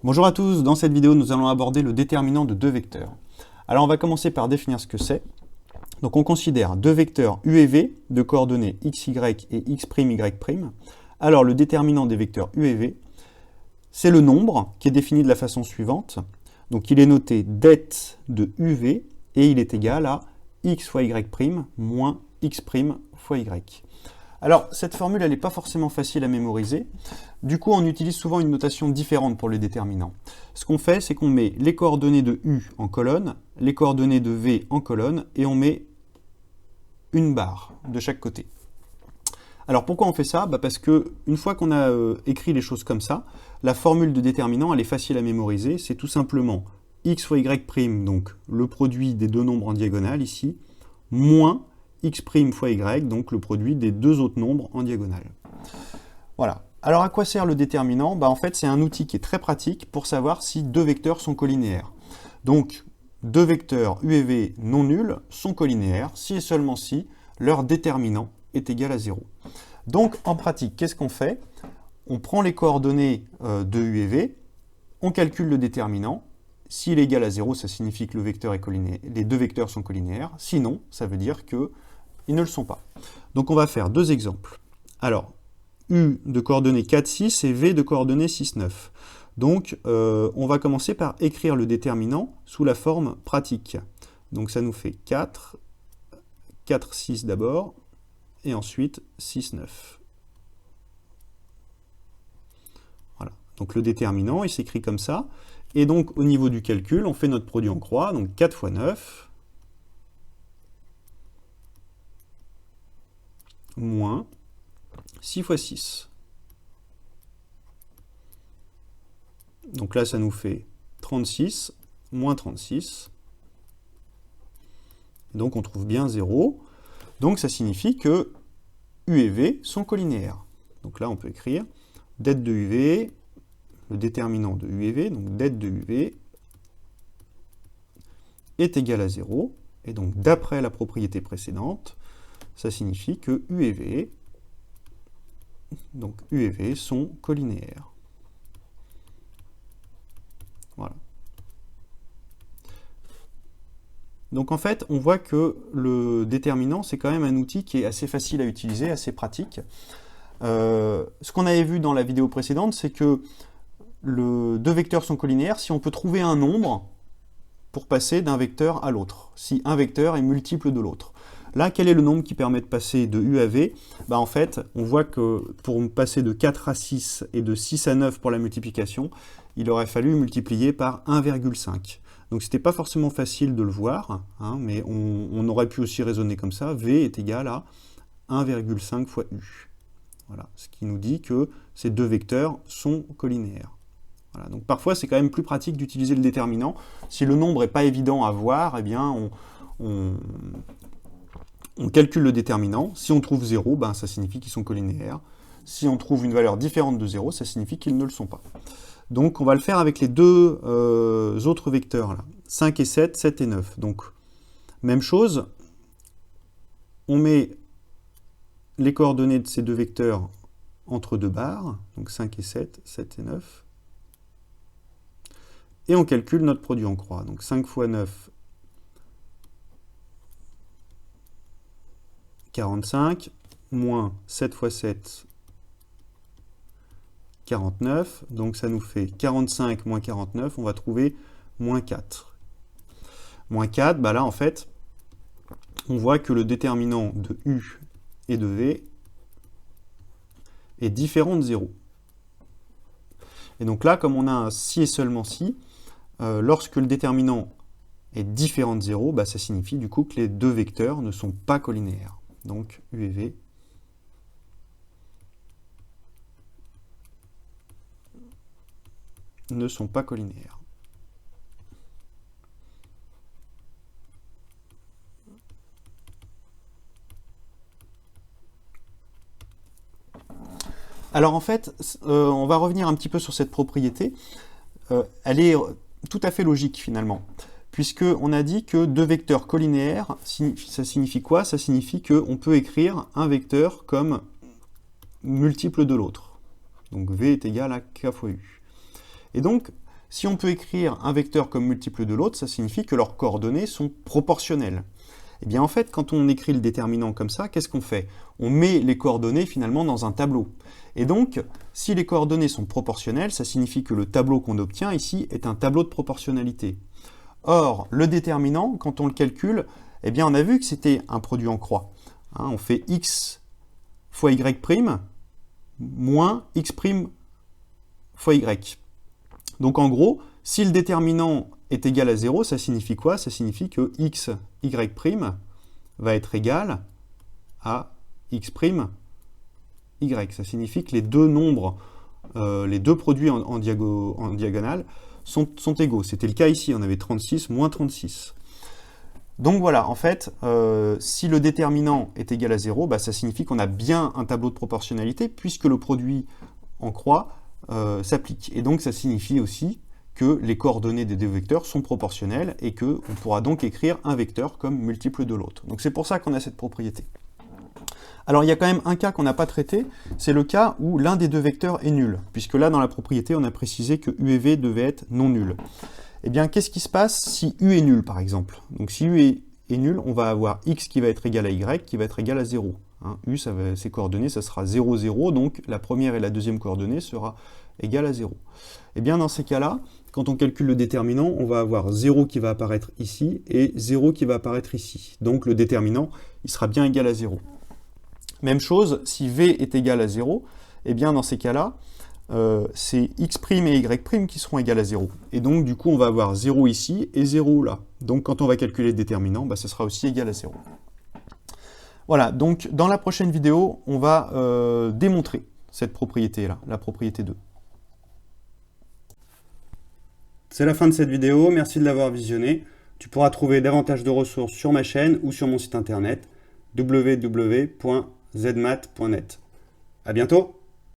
Bonjour à tous, dans cette vidéo nous allons aborder le déterminant de deux vecteurs. Alors on va commencer par définir ce que c'est. Donc on considère deux vecteurs u et v de coordonnées xy et x'y'. Alors le déterminant des vecteurs u et v, c'est le nombre qui est défini de la façon suivante. Donc il est noté det de uv et il est égal à x fois y' moins x' fois y. Alors, cette formule, elle n'est pas forcément facile à mémoriser. Du coup, on utilise souvent une notation différente pour le déterminant. Ce qu'on fait, c'est qu'on met les coordonnées de U en colonne, les coordonnées de V en colonne, et on met une barre de chaque côté. Alors, pourquoi on fait ça? Parce que une fois qu'on a écrit les choses comme ça, la formule de déterminant, elle est facile à mémoriser. C'est tout simplement x fois y', donc le produit des deux nombres en diagonale ici, moins x' fois y, donc le produit des deux autres nombres en diagonale. Voilà. Alors à quoi sert le déterminant? En fait, c'est un outil qui est très pratique pour savoir si deux vecteurs sont colinéaires. Donc, deux vecteurs u et v non nuls sont colinéaires si et seulement si leur déterminant est égal à 0. Donc, en pratique, qu'est-ce qu'on fait? On prend les coordonnées de u et v, on calcule le déterminant. S'il est égal à 0, ça signifie que les deux vecteurs sont colinéaires. Sinon, ça veut dire qu'ils ne le sont pas. Donc on va faire deux exemples. Alors, U de coordonnées 4, 6 et V de coordonnées 6, 9. Donc, on va commencer par écrire le déterminant sous la forme pratique. Donc ça nous fait 4, 4, 6 d'abord, et ensuite 6, 9. Voilà. Donc le déterminant, il s'écrit comme ça. Et donc, au niveau du calcul, on fait notre produit en croix. Donc 4 fois 9, moins 6 fois 6. Donc là, ça nous fait 36, moins 36. Donc on trouve bien 0. Donc ça signifie que U et V sont colinéaires. Donc là, on peut écrire det de UV, le déterminant de U et V, donc det de UV est égal à 0. Et donc d'après la propriété précédente, ça signifie que U et V sont colinéaires. Voilà. Donc en fait, on voit que le déterminant, c'est quand même un outil qui est assez facile à utiliser, assez pratique. Ce qu'on avait vu dans la vidéo précédente, c'est que deux vecteurs sont colinéaires si on peut trouver un nombre pour passer d'un vecteur à l'autre, si un vecteur est multiple de l'autre. Là, quel est le nombre qui permet de passer de U à V? En fait, on voit que pour passer de 4 à 6 et de 6 à 9 pour la multiplication, il aurait fallu multiplier par 1,5. Donc, ce n'était pas forcément facile de le voir, hein, mais on aurait pu aussi raisonner comme ça. V est égal à 1,5 fois U. Voilà, ce qui nous dit que ces deux vecteurs sont colinéaires. Voilà, donc parfois, c'est quand même plus pratique d'utiliser le déterminant. Si le nombre n'est pas évident à voir, eh bien, on calcule le déterminant. Si on trouve 0, ça signifie qu'ils sont colinéaires. Si on trouve une valeur différente de 0, ça signifie qu'ils ne le sont pas. Donc on va le faire avec les deux autres vecteurs, là. 5 et 7, 7 et 9. Donc, même chose, on met les coordonnées de ces deux vecteurs entre deux barres, donc 5 et 7, 7 et 9. Et on calcule notre produit en croix. Donc 5 fois 9, 45, moins 7 fois 7, 49. Donc ça nous fait 45 moins 49, on va trouver moins 4. Moins 4, là en fait, on voit que le déterminant de U et de V est différent de 0. Et donc là, comme on a un si et seulement si, lorsque le déterminant est différent de 0, ça signifie du coup que les deux vecteurs ne sont pas colinéaires. Donc U et V ne sont pas colinéaires. Alors en fait, on va revenir un petit peu sur cette propriété. Elle est tout à fait logique finalement, puisqu'on a dit que deux vecteurs colinéaires, ça signifie quoi? Ça signifie qu'on peut écrire un vecteur comme multiple de l'autre. Donc V est égal à K fois U. Et donc, Si on peut écrire un vecteur comme multiple de l'autre, ça signifie que leurs coordonnées sont proportionnelles. Eh bien en fait, quand on écrit le déterminant comme ça, qu'est-ce qu'on fait? On met les coordonnées finalement dans un tableau. Et donc, si les coordonnées sont proportionnelles, ça signifie que le tableau qu'on obtient ici est un tableau de proportionnalité. Or, le déterminant, quand on le calcule, eh bien on a vu que c'était un produit en croix. Hein, on fait x fois y' moins x' fois y. Donc en gros, si le déterminant est égal à 0, ça signifie quoi? Ça signifie que x, y' va être égal à x', y. Ça signifie que les deux nombres, les deux produits en diagonale sont égaux. C'était le cas ici, on avait 36 moins 36. Donc voilà, en fait, si le déterminant est égal à 0, bah, ça signifie qu'on a bien un tableau de proportionnalité puisque le produit en croix s'applique. Et donc ça signifie aussi que les coordonnées des deux vecteurs sont proportionnelles et qu'on pourra donc écrire un vecteur comme multiple de l'autre. Donc c'est pour ça qu'on a cette propriété. Alors il y a quand même un cas qu'on n'a pas traité, c'est le cas où l'un des deux vecteurs est nul, puisque là dans la propriété on a précisé que U et V devaient être non nuls. Eh bien qu'est-ce qui se passe si U est nul par exemple? Donc si U est nul, on va avoir X qui va être égal à Y qui va être égal à 0. Hein, U, ses coordonnées, ça sera 0, 0, donc la première et la deuxième coordonnée sera égale à 0. Eh bien dans ces cas-là, quand on calcule le déterminant, on va avoir 0 qui va apparaître ici et 0 qui va apparaître ici. Donc le déterminant, il sera bien égal à 0. Même chose, si V est égal à 0, eh bien dans ces cas-là, c'est x' et y' qui seront égales à 0. Et donc du coup, on va avoir 0 ici et 0 là. Donc quand on va calculer le déterminant, bah, ça sera aussi égal à 0. Voilà, donc dans la prochaine vidéo, on va démontrer cette propriété-là, la propriété 2. C'est la fin de cette vidéo, merci de l'avoir visionnée. Tu pourras trouver davantage de ressources sur ma chaîne ou sur mon site internet www.zmat.net. À bientôt!